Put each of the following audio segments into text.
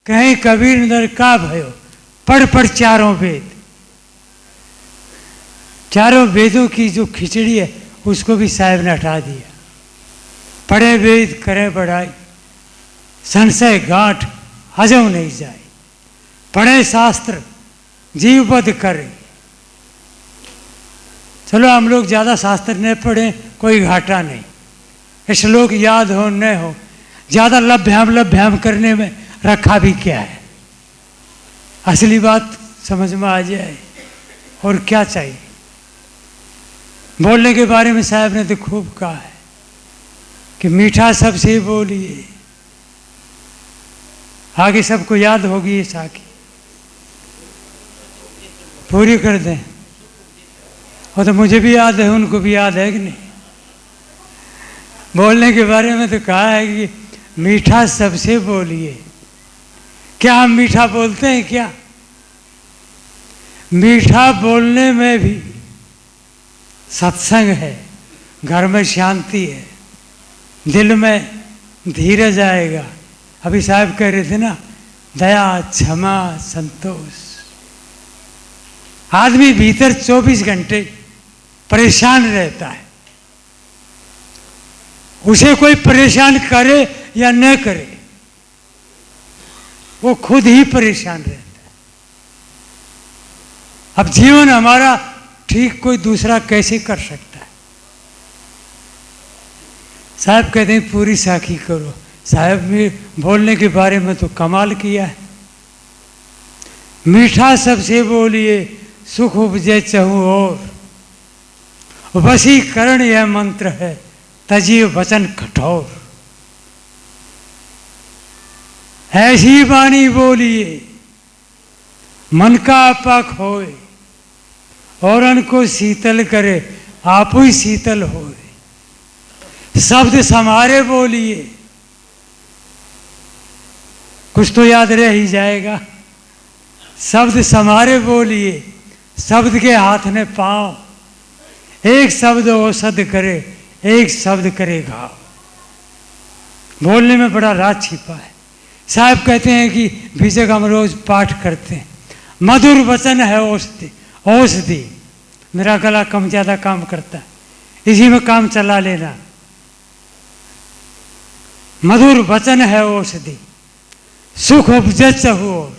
कहीं कबीर नर का भयो, पढ़ पढ़ चारों वेद। चारों वेदों की जो खिचड़ी है उसको भी साहब ने हटा दिया। पढ़े वेद करें पढ़ाई, संशय गांठ हजम नहीं जाए। पढ़े शास्त्र जीवबद्ध करे। चलो हम लोग ज़्यादा शास्त्र नहीं पढ़े, कोई घाटा नहीं। श्लोक याद हो न हो, ज़्यादा लभ्याम करने में रखा भी क्या है। असली बात समझ में आ जाए और क्या चाहिए। बोलने के बारे में साहब ने तो खूब कहा है कि मीठा सबसे बोलिए। आगे सबको याद होगी ये साखी, पूरी कर दें। और तो मुझे भी याद है, उनको भी याद है कि नहीं। बोलने के बारे में तो कहा है कि मीठा सबसे बोलिए। क्या हम मीठा बोलते हैं क्या? मीठा बोलने में भी सत्संग है, घर में शांति है, दिल में धीरज आएगा। अभी साहब कह रहे थे ना, दया क्षमा संतोष। आदमी भीतर 24 घंटे परेशान रहता है, उसे कोई परेशान करे या न करे, वो खुद ही परेशान रहता है। अब जीवन हमारा ठीक कोई दूसरा कैसे कर सकता है? साहब कहते हैं पूरी साखी करो। साहब में बोलने के बारे में तो कमाल किया है। मीठा सबसे बोलिए, सुख उपजे चहु और। वशीकरण यह मंत्र है, तजिए वचन कठोर। ऐसी वाणी बोलिए, मन का आपा खोए, और उनको शीतल करे, आप ही शीतल होए। शब्द समारे बोलिए, कुछ तो याद रह ही जाएगा। शब्द समारे बोलिए, शब्द के हाथ में पाँव। एक शब्द औषध करे, एक शब्द करे घाव। बोलने में बड़ा राज छिपा है। साहब कहते हैं कि बीजक हम रोज पाठ करते हैं, मधुर वचन है औषधि। औषधि, मेरा गला कम ज़्यादा काम करता है, इसी में काम चला लेना। मधुर वचन है औषधि, सुख उपजे चहु और।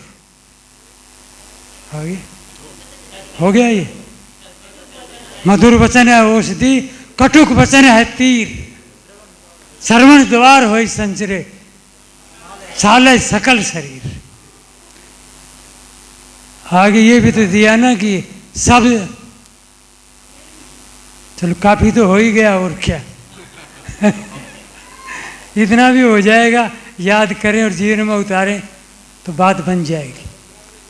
हो गया ये। मधुर वचन है औषधि, कटुक वचन है तीर। श्रवण द्वार होई संचरे, साले सकल शरीर। आगे ये भी तो दिया ना कि शब्द, चलो काफी तो हो ही गया और क्या। इतना भी हो जाएगा, याद करें और जीवन में उतारें तो बात बन जाएगी।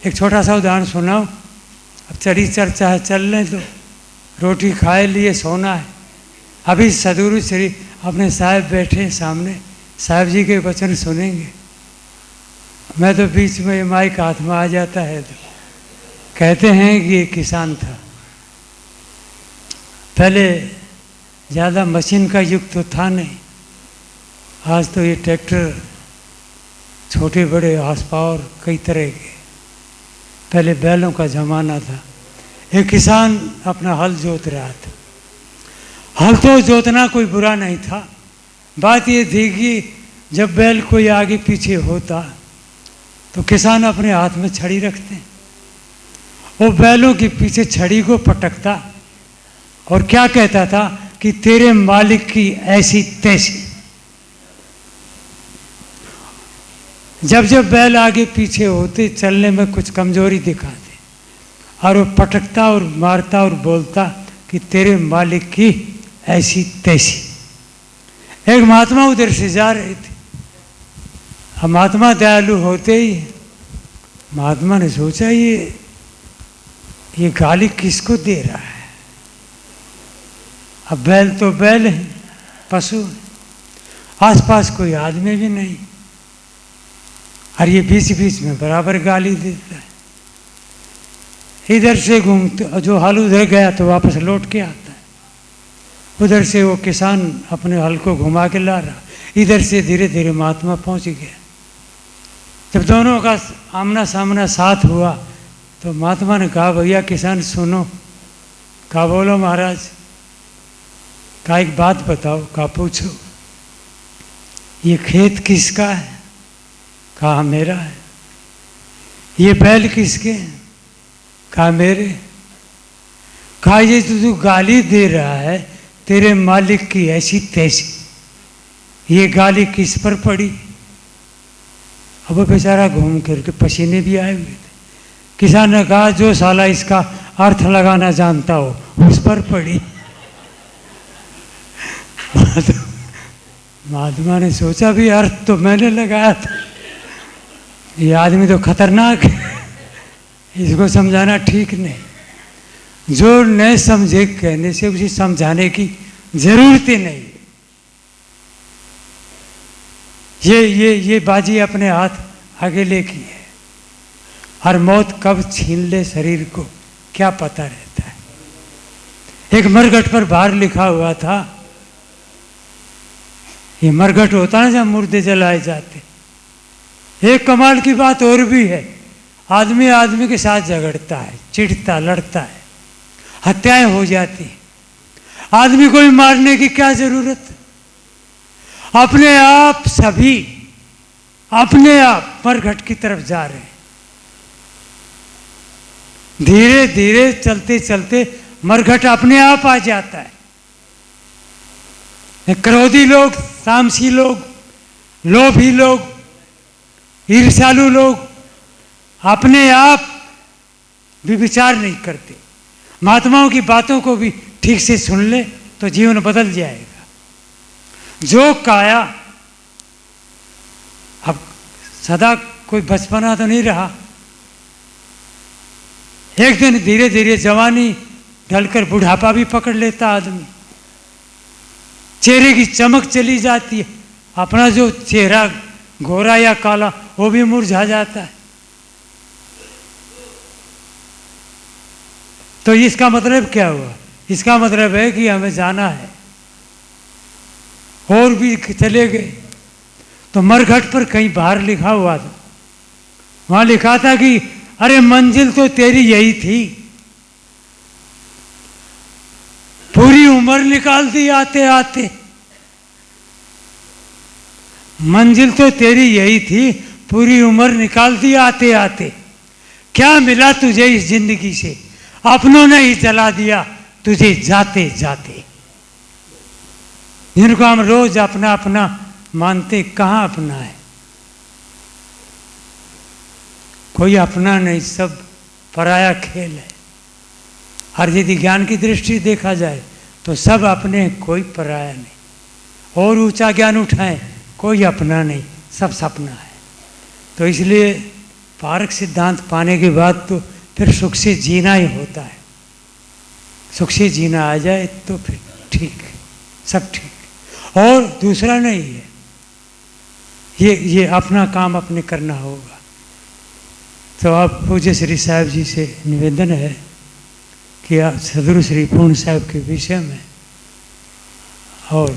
एक छोटा सा उदाहरण सुनाओ। अब चढ़ी चर्चा है, चल लें तो रोटी खाए लिए सोना है। अभी सदगुरु श्री अपने साहब बैठे सामने, साहब जी के वचन सुनेंगे। मैं तो बीच में माइक हाथ में आ जाता है। तो कहते हैं कि ये किसान था। पहले ज़्यादा मशीन का युग तो था नहीं। आज तो ये ट्रैक्टर छोटे बड़े हॉर्स पावर कई तरह के। पहले बैलों का ज़माना था। एक किसान अपना हल जोत रहा था। हल तो जोतना कोई बुरा नहीं था। बात ये थी कि जब बैल कोई आगे पीछे होता तो किसान अपने हाथ में छड़ी रखते, वो बैलों के पीछे छड़ी को पटकता और क्या कहता था कि तेरे मालिक की ऐसी तैसी। जब जब बैल आगे पीछे होते, चलने में कुछ कमजोरी दिखाते, और वो पटकता और मारता और बोलता कि तेरे मालिक की ऐसी तैसी। एक महात्मा उधर से जा रहे थे। अब महात्मा दयालु होते ही महात्मा ने सोचा ये गाली किसको दे रहा है। अब बैल तो बैल है, पशु है, आसपास कोई आदमी भी नहीं, और ये बीच बीच में बराबर गाली देता है। इधर से घूमते, जो हल उधर गया तो वापस लौट के आता है। उधर से वो किसान अपने हल को घुमा के ला रहा, इधर से धीरे धीरे महात्मा पहुंच गया। जब दोनों का आमना सामना साथ हुआ तो महात्मा ने कहा, भैया किसान सुनो। कहा, बोलो महाराज। कहा, एक बात बताओ। कहा, पूछो। ये खेत किसका है? कहा, मेरा है। ये बैल किसके हैं? कहा, मेरे। कहा, ये तो तू गाली दे रहा है तेरे मालिक की ऐसी तैसी, ये गाली किस पर पड़ी? अब वो बेचारा घूम करके पसीने भी आए हुए थे। किसान ने कहा, जो साला इसका अर्थ लगाना जानता हो उस पर पड़ी। महात्मा ने सोचा भी अर्थ तो मैंने लगाया था, ये आदमी तो खतरनाक है, इसको समझाना ठीक नहीं। जो न समझे कहने से उसे समझाने की जरूरत ही नहीं। ये बाजी अपने हाथ अकेले की है, और मौत कब छीन ले शरीर को क्या पता रहता है। एक मरघट पर बाहर लिखा हुआ था, ये मरघट होता है जब मुर्दे जलाए जाते। एक कमाल की बात और भी है, आदमी आदमी के साथ झगड़ता है, चिढ़ता, लड़ता है, हत्याएं हो जाती हैं। आदमी को भी मारने की क्या जरूरत? अपने आप सभी अपने आप मरघट की तरफ जा रहे हैं। धीरे धीरे चलते चलते मरघट अपने आप आ जाता है। क्रोधी लोग, तामसी लोग, लोभी लोग, ईर्ष्यालु लोग अपने आप भी विचार नहीं करते। महात्माओं की बातों को भी ठीक से सुन ले तो जीवन बदल जाएगा। जो काया, अब सदा कोई बचपना तो नहीं रहा, एक दिन धीरे धीरे जवानी ढलकर बुढ़ापा भी पकड़ लेता आदमी। चेहरे की चमक चली जाती है, अपना जो चेहरा गोरा या काला वो भी मुरझा जाता है। तो इसका मतलब क्या हुआ? इसका मतलब है कि हमें जाना है। और भी चले गए तो मरघट पर कहीं बाहर लिखा हुआ था, वहां लिखा था कि अरे मंजिल तो तेरी यही थी, पूरी उम्र निकाल दी आते आते। मंजिल तो तेरी यही थी, पूरी उम्र निकाल दी आते आते। क्या मिला तुझे इस जिंदगी से? अपनों ने ही जला दिया तुझे जाते जाते। जिनको हम रोज अपना अपना मानते, कहाँ अपना है? कोई अपना नहीं, सब पराया खेल है। और यदि ज्ञान की दृष्टि देखा जाए तो सब अपने, कोई पराया नहीं। और ऊंचा ज्ञान उठाएं, कोई अपना नहीं, सब सपना है। तो इसलिए पारक सिद्धांत पाने के बाद तो फिर सुख से जीना ही होता है। सुख से जीना आ जाए तो फिर ठीक, सब ठीक। और दूसरा नहीं है, ये अपना काम अपने करना होगा। तो आप पूज्य श्री साहब जी से निवेदन है कि आप सदगुरु श्री पूर्ण साहब के विषय में और